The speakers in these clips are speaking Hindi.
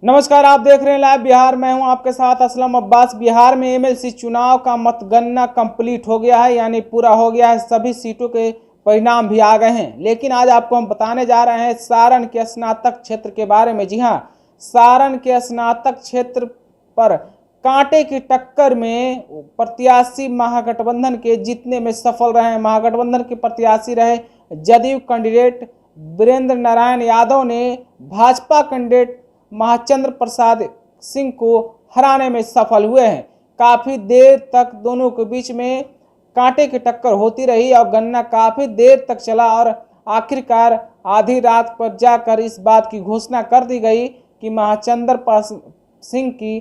नमस्कार, आप देख रहे हैं लाइव बिहार। मैं हूं आपके साथ असलम अब्बास। बिहार में एमएलसी चुनाव का मतगणना कंप्लीट हो गया है, यानी पूरा हो गया है। सभी सीटों के परिणाम भी आ गए हैं, लेकिन आज आपको हम बताने जा रहे हैं सारण के स्नातक क्षेत्र के बारे में। जी हां, सारण के स्नातक क्षेत्र पर कांटे की टक्कर में प्रत्याशी महागठबंधन के जीतने में सफल रहे हैं। महागठबंधन के प्रत्याशी रहे जदयू कैंडिडेट वीरेंद्र नारायण यादव ने भाजपा कैंडिडेट महाचंद्र प्रसाद सिंह को हराने में सफल हुए हैं। काफ़ी देर तक दोनों के बीच में कांटे की टक्कर होती रही और गन्ना काफ़ी देर तक चला और आखिरकार आधी रात पर जाकर इस बात की घोषणा कर दी गई कि महाचंद्र प्रसाद सिंह की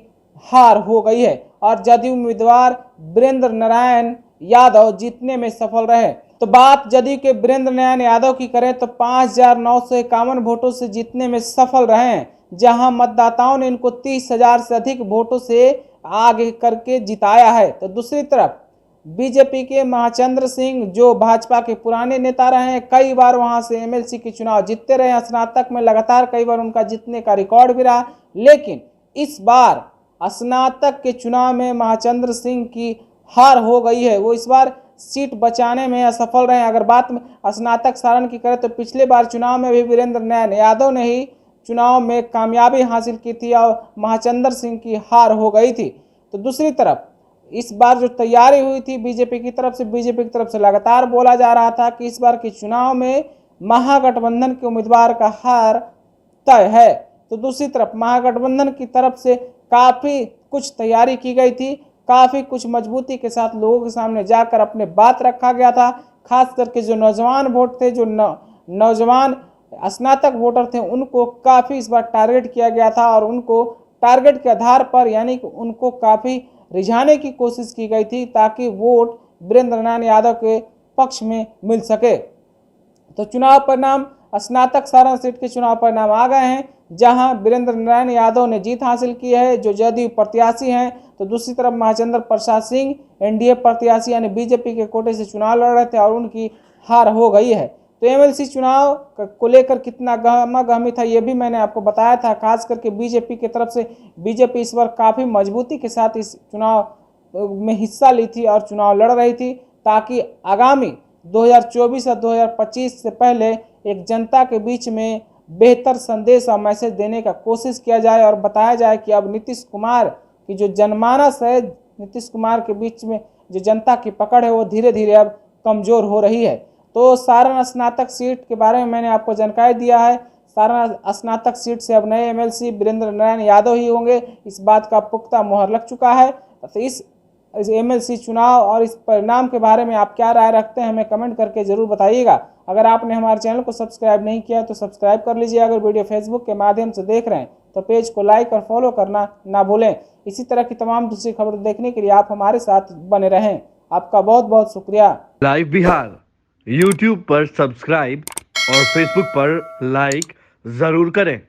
हार हो गई है और जदयू उम्मीदवार वीरेंद्र नारायण यादव जीतने में सफल रहे। तो बात जदयू के वीरेंद्र नारायण यादव की करें तो 5,951 वोटों से जीतने में सफल रहे हैं, जहां मतदाताओं ने इनको 30,000 से अधिक वोटों से आगे करके जिताया है। तो दूसरी तरफ बीजेपी के महाचंद्र सिंह, जो भाजपा के पुराने नेता रहे हैं, कई बार वहां से एमएलसी के चुनाव जीतते रहे हैं। स्नातक में लगातार कई बार उनका जीतने का रिकॉर्ड भी रहा, लेकिन इस बार स्नातक के चुनाव में महाचंद्र सिंह की हार हो गई है। वो इस बार सीट बचाने में असफल रहे। अगर बात में स्नातक सारण की करें तो पिछले बार चुनाव में भी वीरेंद्र नारायण यादव ने ही चुनाव में कामयाबी हासिल की थी और महाचंद्र सिंह की हार हो गई थी। तो दूसरी तरफ इस बार जो तैयारी हुई थी बीजेपी की तरफ से लगातार बोला जा रहा था कि इस बार के चुनाव में महागठबंधन के उम्मीदवार का हार तय है। तो दूसरी तरफ महागठबंधन की तरफ से काफ़ी कुछ तैयारी की गई थी, काफ़ी कुछ मजबूती के साथ लोगों के सामने जाकर अपने बात रखा गया था। खास करके जो नौजवान वोट थे, जो नौजवान स्नातक वोटर थे, उनको काफ़ी इस बार टारगेट किया गया था और उनको टारगेट के आधार पर यानी कि उनको काफ़ी रिझाने की कोशिश की गई थी ताकि वोट वीरेंद्र नारायण यादव के पक्ष में मिल सके। तो चुनाव परिणाम स्नातक सारण सीट के चुनाव परिणाम आ गए हैं, जहां वीरेंद्र नारायण यादव ने जीत हासिल की है, जो जदयू प्रत्याशी हैं। तो दूसरी तरफ महाचंद्र प्रसाद सिंह एनडीए प्रत्याशी यानी बीजेपी के कोटे से चुनाव लड़ रहे थे और उनकी हार हो गई है। तो एमएलसी चुनाव को लेकर कितना गहमागहमी था ये भी मैंने आपको बताया था। खास करके बीजेपी की तरफ से बीजेपी इस बार काफ़ी मजबूती के साथ इस चुनाव में हिस्सा ली थी और चुनाव लड़ रही थी, ताकि आगामी 2024 और 2025 से पहले एक जनता के बीच में बेहतर संदेश और मैसेज देने का कोशिश किया जाए और बताया जाए कि अब नीतीश कुमार की जो जनमानस है, नीतीश कुमार के बीच में जो जनता की पकड़ है, वो धीरे धीरे अब कमज़ोर हो रही है। तो सारण स्नातक सीट के बारे में मैंने आपको जानकारी दिया है। सारण स्नातक सीट से अब नए एमएलसी वीरेंद्र नारायण यादव ही होंगे, इस बात का पुख्ता मुहर लग चुका है। तो इस एमएलसी चुनाव और इस परिणाम के बारे में आप क्या राय रखते हैं, हमें कमेंट करके ज़रूर बताइएगा। अगर आपने हमारे चैनल को सब्सक्राइब नहीं किया तो सब्सक्राइब कर लीजिए। अगर वीडियो फेसबुक के माध्यम से देख रहे हैं तो पेज को लाइक और फॉलो करना ना भूलें। इसी तरह की तमाम दूसरी खबर देखने के लिए आप हमारे साथ बने रहें। आपका बहुत बहुत शुक्रिया। लाइव बिहार यूट्यूब पर सब्सक्राइब और फेसबुक पर लाइक जरूर करें।